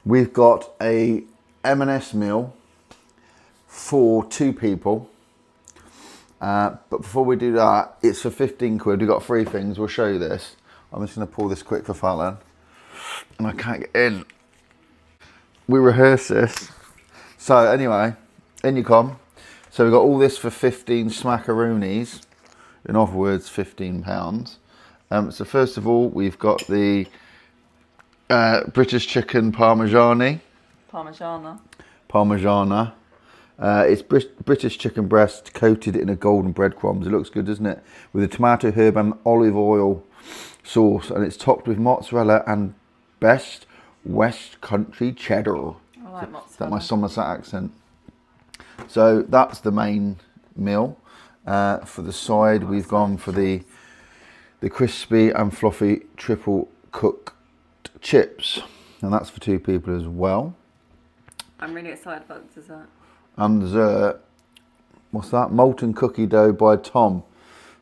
We've got a M&S meal for 2 people. But before we do that, it's for 15 quid. We've got 3 things. We'll show you this. I'm just going to pull this quick for Fallon. And I can't get in. We rehearse this. So anyway, in you come. So we've got all this for 15 smackaroonies. In other words, £15. So first of all, we've got the British chicken parmigiani. Parmigiana. It's British chicken breast coated in a golden breadcrumbs. It looks good, doesn't it? With a tomato, herb and olive oil sauce. And it's topped with mozzarella and best West Country cheddar. I like mozzarella. Is that my Somerset accent? So that's the main meal. For the side, we've gone for the crispy and fluffy triple cooked chips. And that's for 2 people as well. I'm really excited about the dessert. And dessert, what's that? Molten cookie dough by Tom.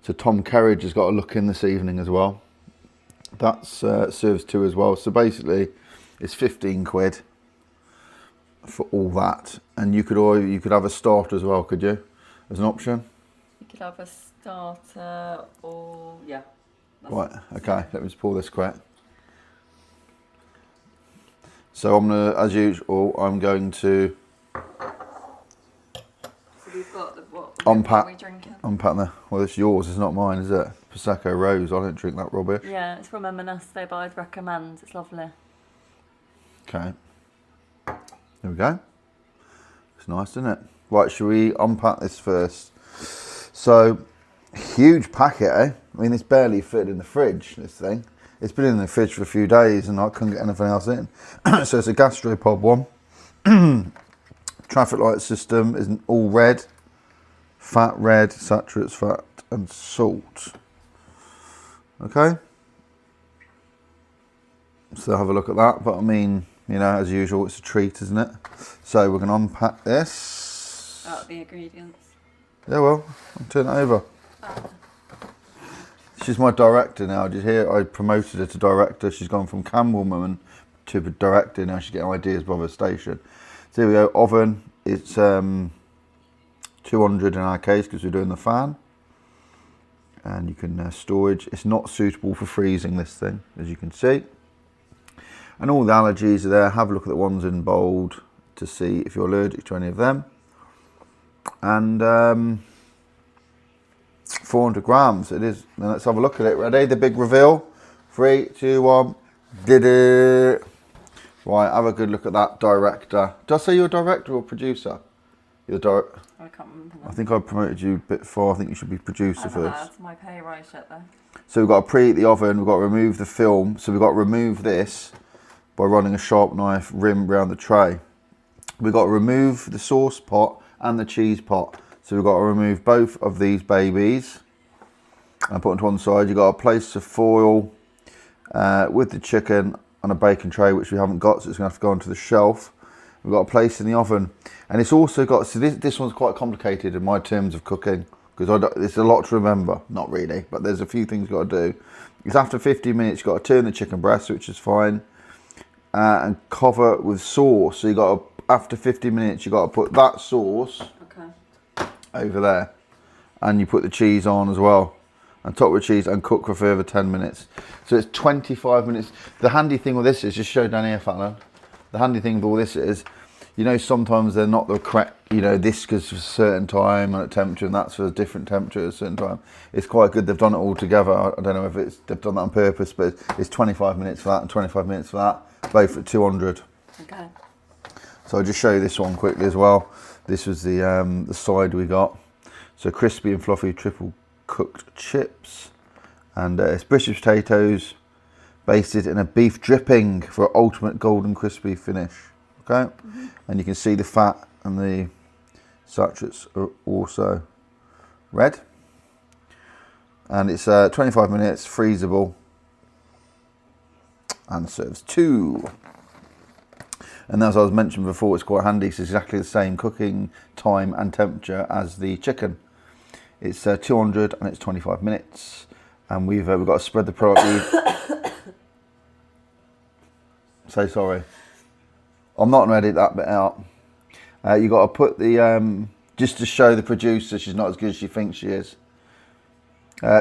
So Tom Kerridge has got a look in this evening as well. That's serves 2 as well. So basically, it's 15 quid for all that. And you could have a starter as well, could you? As an option. You could have a starter or yeah. Right. Okay. Let me just pull this quick. So I'm gonna, as usual, I'm going to. So we've got the what? Unpack. What are we drinking? Unpack the. Well, it's yours. It's not mine, is it? Prosecco Rose. I don't drink that rubbish. Yeah, it's from M&S, but I'd recommend. It's lovely. Okay. There we go. It's nice, isn't it? Right, should we unpack this first? So, huge packet, eh? I mean, it's barely fit in the fridge, this thing. It's been in the fridge for a few days and I couldn't get anything else in. So it's a Gastropub one. Traffic light system is all red. Fat red, saturates fat and salt. Okay. So have a look at that. But I mean, you know, as usual, it's a treat, isn't it? So we're going to unpack this. Out the ingredients. Yeah, well, I'll turn it over. She's my director now. Did you hear? I promoted her to director. She's gone from camerawoman to director. Now she's getting ideas above her station. So here we go. Oven. It's 200 in our case because we're doing the fan. And you can storage. It's not suitable for freezing, this thing, as you can see. And all the allergies are there. Have a look at the ones in bold to see if you're allergic to any of them. And 400 grams it is. Now let's have a look at it. Ready? The big reveal. 3, 2, 1. Did it. Right, have a good look at that, director. Did I say you're a director or producer? You're I can't remember. I think I promoted you a bit far. I think you should be producer first. That's my pay rise yet though. So we've got to preheat the oven. We've got to remove the film. So we've got to remove this by running a sharp knife rim around the tray. We've got to remove the sauce pot and the cheese pot. So we've got to remove both of these babies and put them to one side. You've got to place the foil with the chicken on a baking tray, which we haven't got, so it's going to have to go onto the shelf. We've got to place in the oven. And it's also got, so this one's quite complicated in my terms of cooking, because there's a lot to remember. Not really, but there's a few things you've got to do. It's after 15 minutes, you've got to turn the chicken breast, which is fine, and cover it with sauce. So you've got to, after 50 minutes, you've got to put that sauce over there, and you put the cheese on as well, and top with cheese, and cook for further 10 minutes. So it's 25 minutes. The handy thing with this is, just show down here, Fallon. The handy thing with all this is, you know, sometimes they're not the correct, you know, this goes for a certain time and a temperature, and that's for a different temperature at a certain time. It's quite good they've done it all together. I don't know if they've done that on purpose, but it's 25 minutes for that and 25 minutes for that, both at 200. Okay. So I'll just show you this one quickly as well. This was the side we got. So crispy and fluffy triple cooked chips. And it's British potatoes basted in a beef dripping for an ultimate golden crispy finish. Okay? And you can see the fat and the saturates are also red. And it's 25 minutes, freezable. And serves 2. And as I was mentioning before, it's quite handy. It's exactly the same cooking time and temperature as the chicken. It's 200 and it's 25 minutes. And we've got to spread the product. Say sorry. I'm not going to edit that bit out. You got to put the, just to show the producer she's not as good as she thinks she is.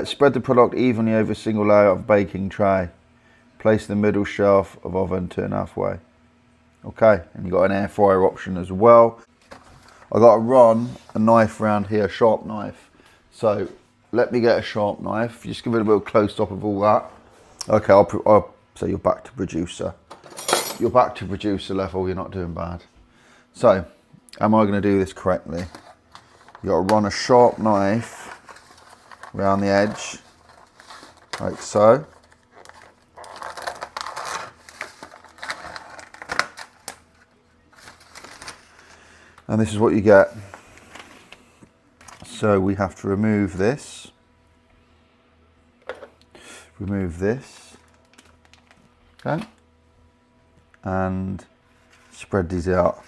Spread the product evenly over a single layer of baking tray. Place the middle shelf of oven, turn halfway. Okay, and you got an air fryer option as well. I got to run a knife around here, a sharp knife. So let me get a sharp knife. Just give it a little close up of all that. Okay, I'll say you're back to producer. You're back to producer level. You're not doing bad. So, am I going to do this correctly? You got to run a sharp knife around the edge, like so. And this is what you get. So we have to remove this. Remove this. Okay. And spread these out.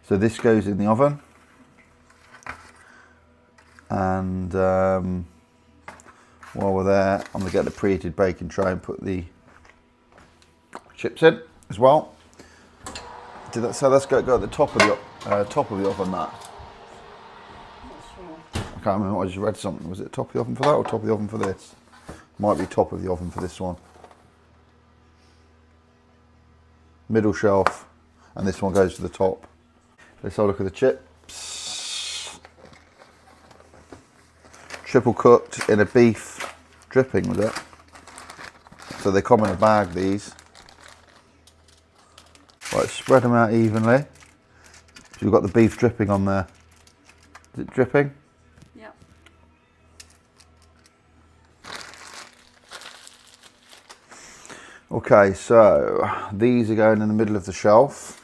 So this goes in the oven. And while we're there, I'm going to get the preheated baking tray and put the chips in as well. So let's go at the top of the oven. That. I can't remember. I just read something. Was it top of the oven for that or top of the oven for this? Might be top of the oven for this one. Middle shelf, and this one goes to the top. Let's have a look at the chips. Triple cooked in a beef dripping, was it? So they come in a bag, these. Right, spread them out evenly. So you've got the beef dripping on there. Is it dripping? Yep. Okay, so these are going in the middle of the shelf.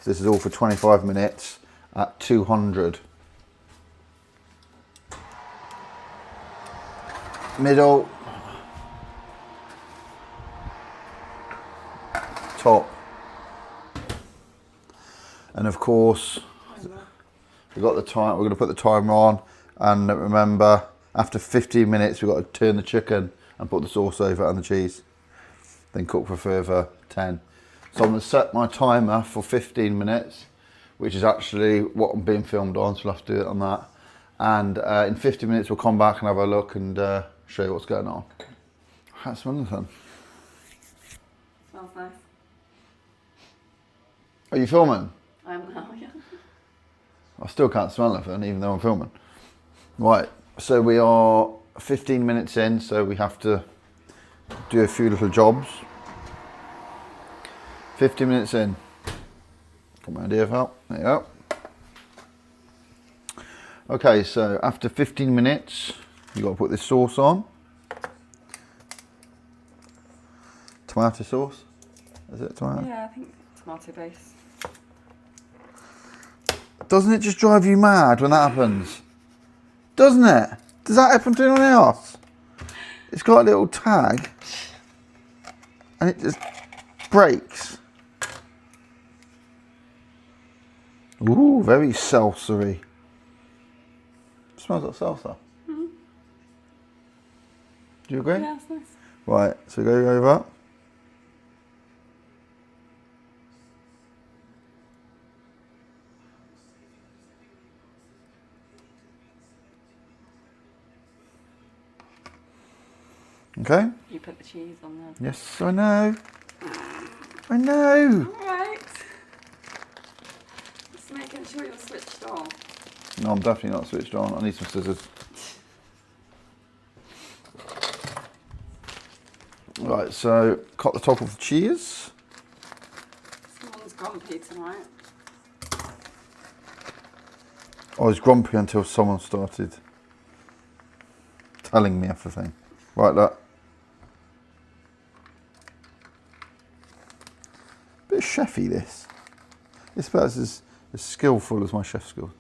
This is all for 25 minutes at 200. Middle. Top. And of course, we've got the time. We're going to put the timer on, and remember, after 15 minutes, we've got to turn the chicken and put the sauce over and the cheese. Then cook for a further 10. So I'm going to set my timer for 15 minutes, which is actually what I'm being filmed on, so I'll have to do it on that. And in 50 minutes, we'll come back and have a look and show you what's going on. I can't smell anything. Smells nice. Are you filming? I am now, yeah. I still can't smell anything, even though I'm filming. Right, so we are 15 minutes in, so we have to do a few little jobs. 50 minutes in. Come around here, Val. There you go. Okay, so after 15 minutes, you've got to put this sauce on. Tomato sauce. Is it tomato? Yeah, I think tomato base. Doesn't it just drive you mad when that happens? Doesn't it? Does that happen to anyone else? It's got a little tag and it just breaks. Ooh, very salsa-y. Smells like salsa. Mm-hmm. Do you agree? Yeah, it's nice. Right, so go over. Okay. You put the cheese on there. Yes, I know. I know. Alright. Just making sure you're switched on. No, I'm definitely not switched on. I need some scissors. Right, so cut the top of the cheese. Someone's grumpy tonight. I was grumpy until someone started telling me everything. Right, look. Bit chefy, this. It's about as skillful as my chef skills.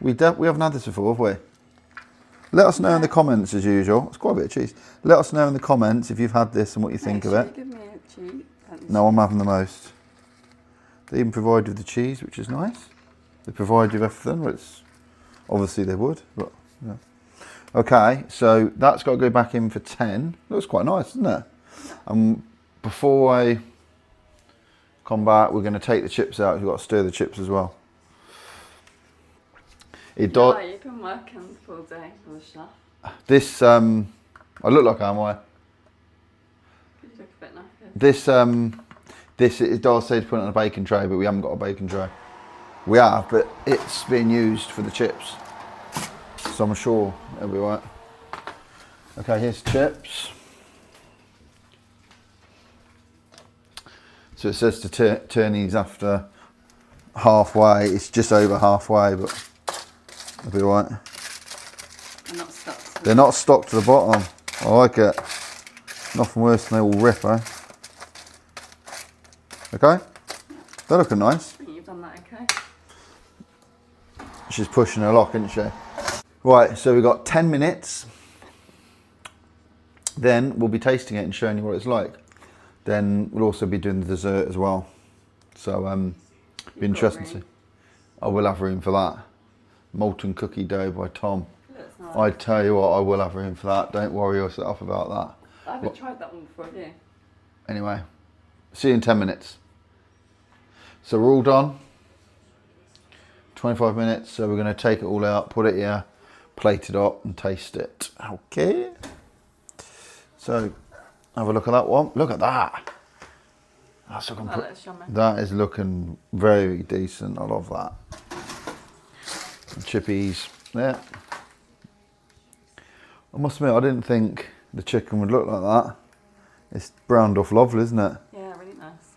We haven't had this before, have we? Let us know in the comments, as usual. It's quite a bit of cheese. Let us know in the comments if you've had this and what you think of it. Give me a cheese. No, I'm having the most. They even provide with the cheese, which is nice. They provide you with everything, but it's obviously they would. But yeah. Okay, so that's got to go back in for 10. Looks quite nice, doesn't it? Before I come back. We're going to take the chips out. We've got to stir the chips as well. It does. Yeah, you've been working full day for the chef. This I look like am I? You look a bit knackered. This it does say to put it on a baking tray, but we haven't got a baking tray. We have, but it's being used for the chips, so I'm sure it'll be right. Okay, here's chips. So it says to turn these after halfway. It's just over halfway, but it'll be right. They're not stuck. They're not stuck to the bottom. I like it. Nothing worse than they all rip, eh? Okay? They're looking nice. I think you've done that okay. She's pushing her lock, isn't she? Right, so we've got 10 minutes. Then we'll be tasting it and showing you what it's like. Then we'll also be doing the dessert as well. So, be interesting to see. I will have room for that. Molten cookie dough by Tom. Looks nice. I tell you what, I will have room for that. Don't worry yourself about that. I haven't tried that one before, have you? Anyway, see you in 10 minutes. So we're all done. 25 minutes, so we're going to take it all out, put it here, plate it up and taste it. Okay. So, have a look at that one. Look at that. That's looking That looks yummy. that is looking very decent. I love that. And chippies there. I must admit, I didn't think the chicken would look like that. It's browned off lovely, isn't it? Yeah, really nice.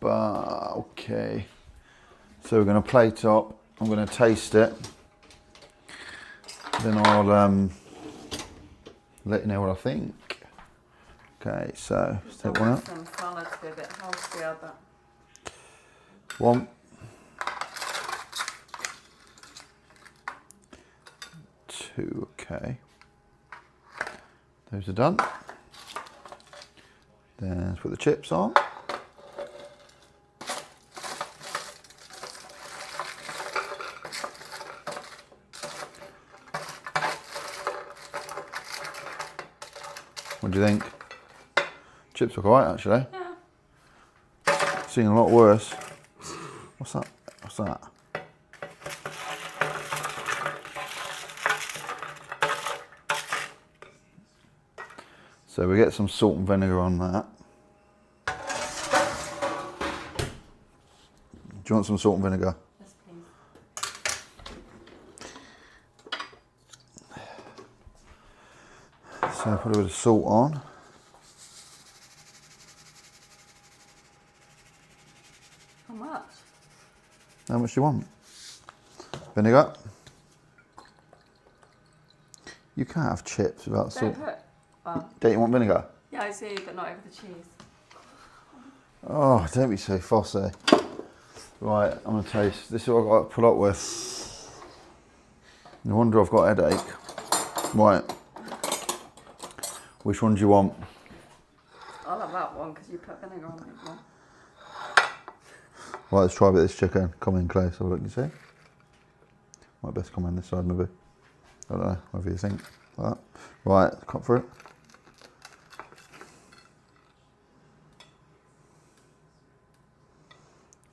Okay. So we're going to plate up. I'm going to taste it. Then I'll let you know what I think. Okay, so let's take one out. Some salad to be a bit healthier, but One. Two, okay. Those are done. Then let's put the chips on. What do you think? Chips look alright actually. yeah. Seen a lot worse. What's that? What's that? So we get some salt and vinegar on that. Do you want some salt and vinegar? Yes, please. So put a bit of salt on. How much? How much do you want? Vinegar. You can't have chips without salt. Don't put. Well, Don't you want vinegar? yeah, I see, but not over the cheese. Oh, don't be so fussy. Right, I'm going to taste. This is what I've got to put up with. No wonder I've got a headache. Right. Which one do you want? I'll have that one because you put vinegar on it more. Right, let's try a bit of this chicken. Come in close, have a look, you see? Might best come in this side maybe. I don't know, whatever you think. Like that. Right, cut through it.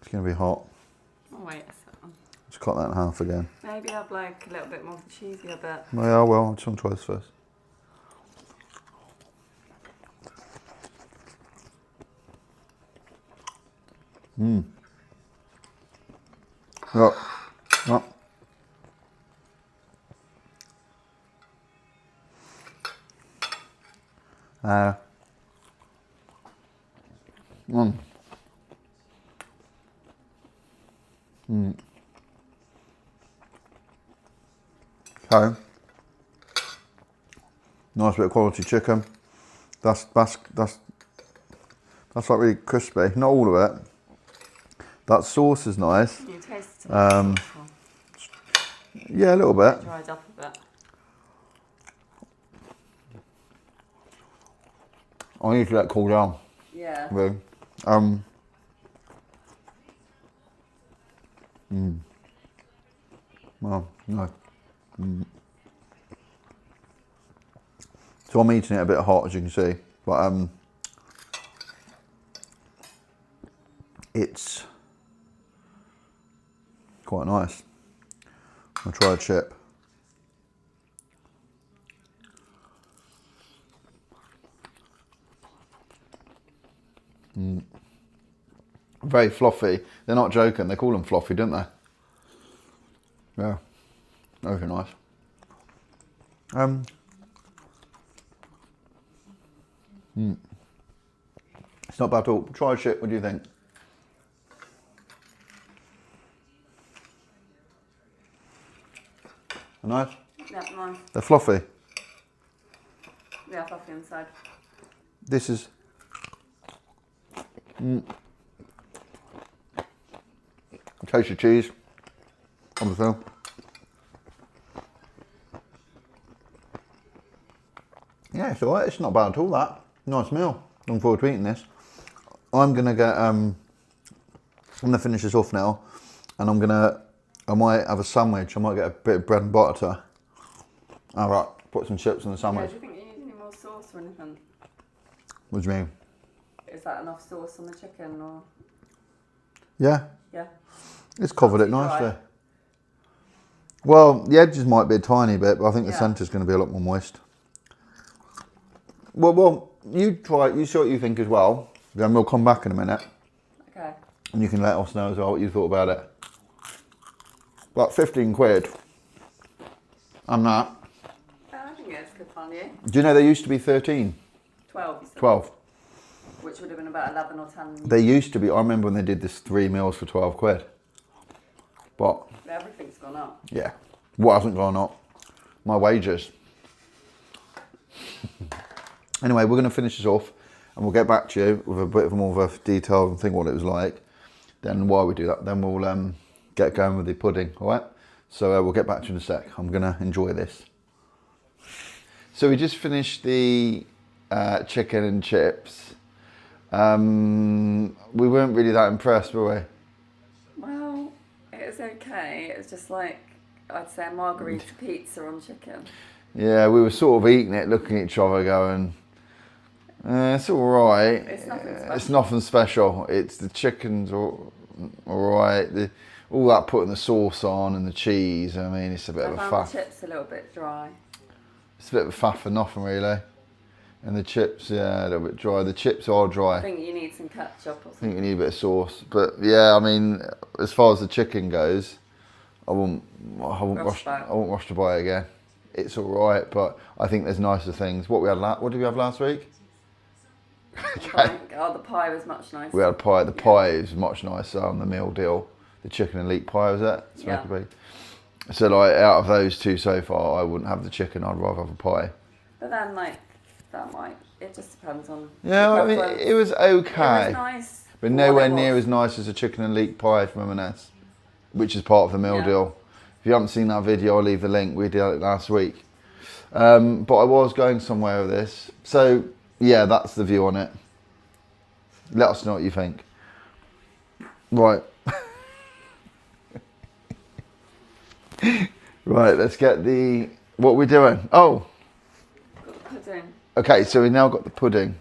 It's going to be hot. Oh, wait a second. Just cut that in half again. Maybe have like a little bit more of the cheesier bit. Oh yeah, well, I just want to try this first. Look. Look. Okay. Nice bit of quality chicken. That's like really crispy. Not all of it. That sauce is nice. You taste it. Yeah, a little bit. Dried up a bit. I need to let it cool down. Yeah. Really. Well, no. So I'm eating it a bit hot, as you can see, but It's quite nice. I'll try a chip. Very fluffy. They're not joking. They call them fluffy, don't they? Yeah. Very nice. It's not bad at all. Try a chip. What do you think? They're nice? Yeah, nice. They're fluffy. Yeah, fluffy inside. This is... Taste the cheese on the film. Yeah, it's alright. It's not bad at all, that. Nice meal. Looking forward to eating this. I'm going to get... I'm going to finish this off now. And I might have a sandwich. I might get a bit of bread and butter. Alright, put some chips in the sandwich. Yeah, do you think you need any more sauce or anything? What do you mean? Is that enough sauce on the chicken or? Yeah. Yeah. It's covered it nicely. Dry. Well, the edges might be a tiny bit, but I think the centre's going to be a lot more moist. Well, you try it. You see what you think as well. Then we'll come back in a minute. Okay. And you can let us know as well what you thought about it. Like 15 quid. And that. I think it's good value. Do you know they used to be 13? 12. You said. 12. Which would have been about 11 or 10. They used to be. I remember when they did this 3 meals for 12 quid. But everything's gone up. Yeah. What hasn't gone up? My wages. Anyway, we're going to finish this off and we'll get back to you with a bit more of a detailed thing what it was like. Then while we do that, then we'll get going with the pudding, all right? So we'll get back to you in a sec. I'm going to enjoy this. So we just finished the chicken and chips. We weren't really that impressed, were we? Well, it was okay. It was just like, I'd say a margarita pizza on chicken. Yeah, we were sort of eating it, looking at each other going, it's all right. It's nothing special. It's nothing special. It's the chicken's all right. All that putting the sauce on and the cheese, I mean, it's a bit of a faff. I found the chips a little bit dry. It's a bit of a faff for nothing, really. And the chips, yeah, a little bit dry. The chips are dry. I think you need some ketchup or something. I think you need a bit of sauce. But yeah, I mean, as far as the chicken goes, I won't rush to buy it again. It's all right, but I think there's nicer things. What did we have last week? Okay. Oh, the pie was much nicer. We had a pie. The pie is much nicer on the meal deal. The chicken and leek pie was it? Yeah. So like out of those two so far, I wouldn't have the chicken. I'd rather have a pie. But then it just depends on. Yeah, I mean, it was okay. It was nice, but nowhere near as nice as a chicken and leek pie from M&S, which is part of the meal deal. If you haven't seen that video, I'll leave the link. We did it last week. But I was going somewhere with this. So yeah, that's the view on it. Let us know what you think. Right. Right, let's get what are we doing? Oh. Pudding. Okay, so we now got the pudding.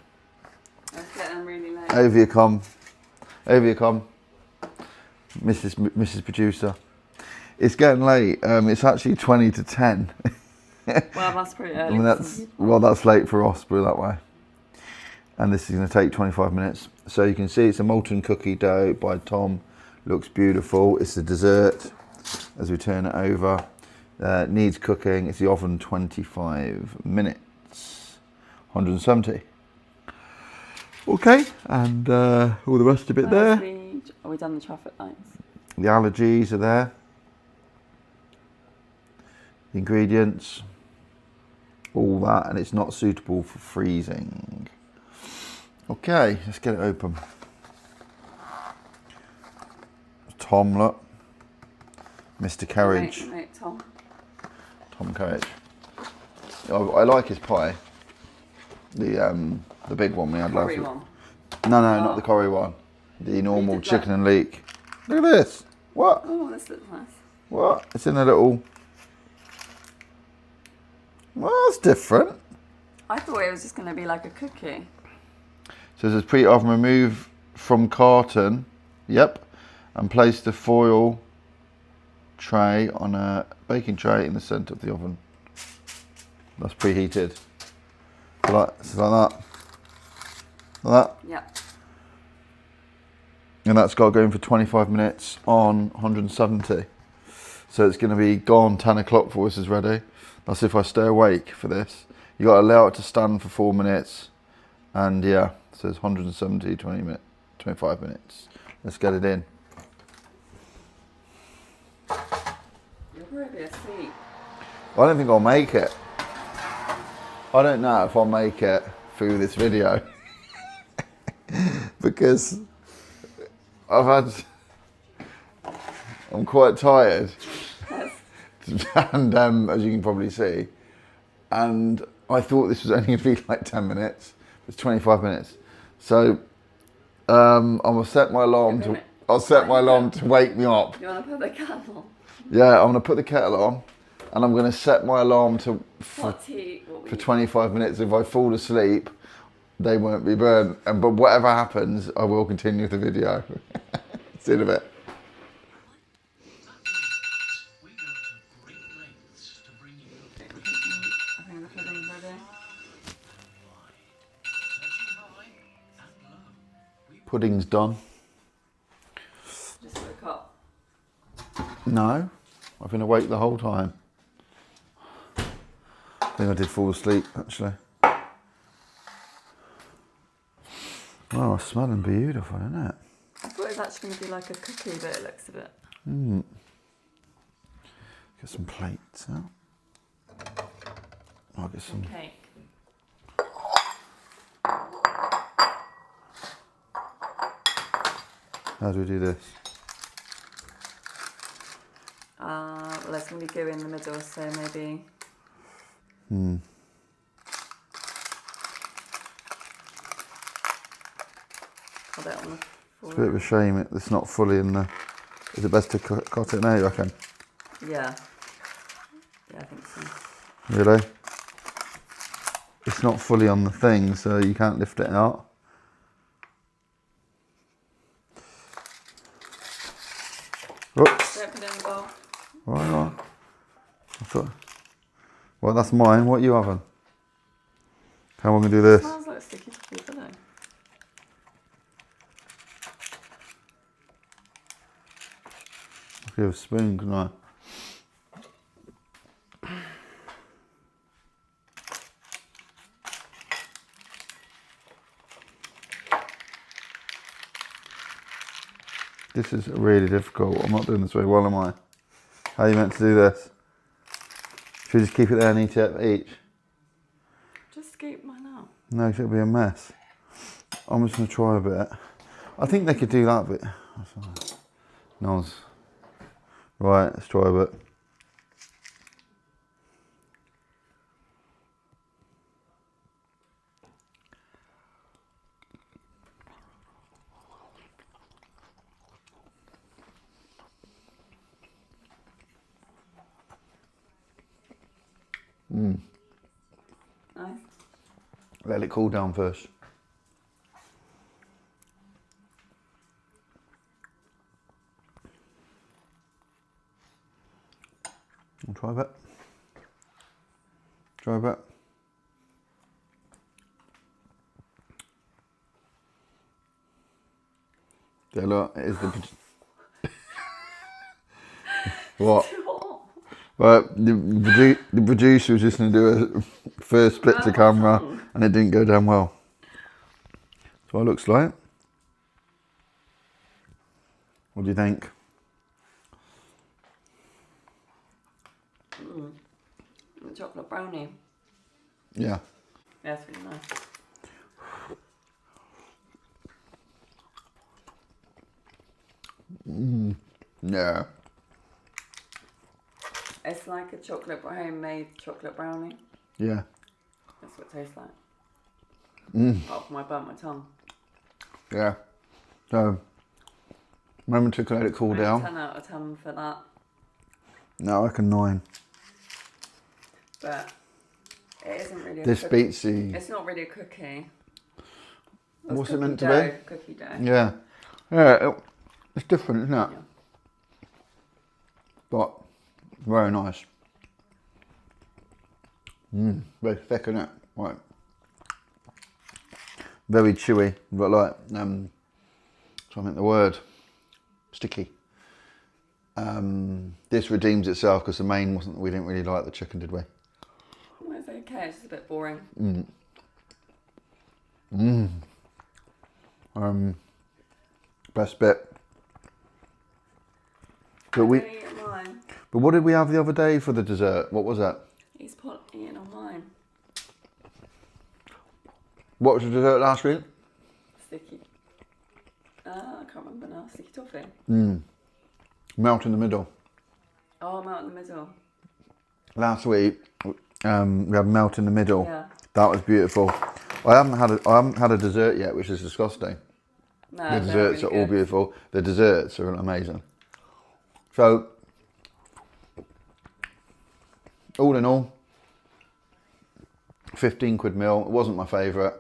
It's getting really late. Over you come. Over you come. Mrs. Producer. It's getting late. It's actually 20 to 10. Well, that's pretty early. I mean, that's late for us, put it that way. And this is going to take 25 minutes. So you can see it's a molten cookie dough by Tom. Looks beautiful. It's the dessert as we turn it over. Needs cooking. It's the oven 25 minutes. 170. Okay, and all the rest of it there. Are we done the traffic lights? The allergies are there. The ingredients. All that, and it's not suitable for freezing. Okay, let's get it open. Tom, look. Mr. Carriage. Mate, Tom. Tom Carriage. I like his pie. The big one we had last week. One. No, not the curry one. The normal chicken and leek. Look at this. What? Oh, this looks nice. What? It's in a little... Well, it's different. I thought it was just going to be like a cookie. So it says pre-oven remove from carton Yep. And place the foil tray on a baking tray in the centre of the oven. That's preheated. Like that. Like that. Yep. And that's got to go in for 25 minutes on 170. So it's going to be gone 10 o'clock before this is ready. That's if I stay awake for this. You got to allow it to stand for 4 minutes. And yeah, so it's 170, 25 minutes. Let's get it in. You'll probably be asleep. I don't think I'll make it. I don't know if I'll make it through this video. Because I'm quite tired. And as you can probably see, and I thought this was only going to be like 10 minutes. It's 25 minutes. So I'm gonna set my alarm I'll set my alarm to wake me up. You want to put the kettle on? Yeah, I'm gonna put the kettle on, and I'm gonna set my alarm for 25 minutes. If I fall asleep, they won't be burnt. But whatever happens, I will continue the video. See you in a bit. Pudding's done. Just woke up. No, I've been awake the whole time. I think I did fall asleep, actually. Oh, it's smelling beautiful, isn't it? I thought it was actually going to be like a cookie, but it looks a bit... Get some plates out. I'll get some... Cake. How do we do this? Well, there's going to be goo in the middle, so maybe... Put it on the floor. It's a bit of a shame it's not fully in the... Is it best to cut it now, you reckon? Yeah. Yeah, I think so. Really? It's not fully on the thing, so you can't lift it out. Oops. Don't put it in the bowl. Why not? I thought... Well, that's mine. What are you having? How am I going to do this? It smells like sticky toffee filling. I'll give a spoon, can I? This is really difficult. I'm not doing this very well, am I? How are you meant to do this? Should we just keep it there and eat it each? Just scoop mine out. No, 'cause it'll be a mess. I'm just going to try a bit. I think they could do that bit. No. Right, let's try a bit. Nice. Let it cool down first. I'll try a bit. Try a bit. Yeah, look, it is the... What? Well, the producer was just going to do a first split to camera and it didn't go down well. That's what it looks like. What do you think? The chocolate brownie. Yeah. Yeah, it's really nice. Yeah. It's like a homemade chocolate brownie. Yeah. That's what it tastes like. Apart from I burnt my tongue. Yeah. So, moment to let it cool down. 10 out of 10 for that. No, I reckon 9. But it isn't really a This cookie. beats the... It's not really a cookie. What's it meant to dough, be? Cookie dough. Yeah. Yeah. It's different, isn't it? Yeah. But very nice. Very thick, isn't it? Right. Very chewy, but like, trying to think the word, sticky. This redeems itself because the main wasn't, we didn't really like the chicken, did we? Well, it's okay, it's just a bit boring. Best bit. But Don't eat on mine. But what did we have the other day for the dessert? What was that? He's eating on mine. What was the dessert last week? Sticky. I can't remember now. Sticky toffee. Melt in the middle. Oh, I'm out in the middle. Last week, we had melt in the middle. Yeah. That was beautiful. I haven't had a dessert yet, which is disgusting. No, The desserts are all beautiful. The desserts are amazing. So, all in all, 15 quid meal. It wasn't my favourite.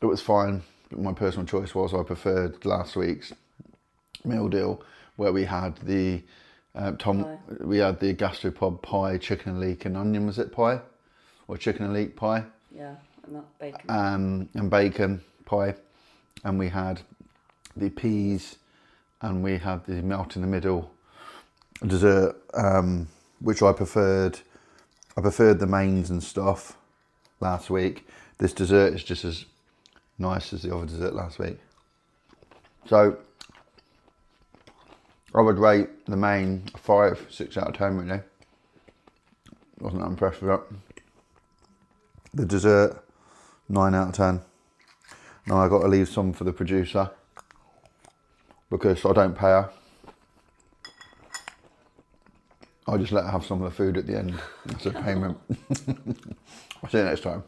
It was fine. But my personal choice was I preferred last week's meal deal where we had the we had the Gastropub pie, chicken and leek and onion, was it pie? Or chicken and leek pie? Yeah, and that bacon. And bacon pie. And we had the peas and we had the melt in the middle dessert, which I preferred. I preferred the mains and stuff last week. This dessert is just as nice as the other dessert last week. So I would rate the main a 5, 6 out of 10 really. Wasn't that impressed with it. The dessert, 9 out of 10. Now I got to leave some for the producer because I don't pay her. I just let her have some of the food at the end. That's a payment. I'll see you next time.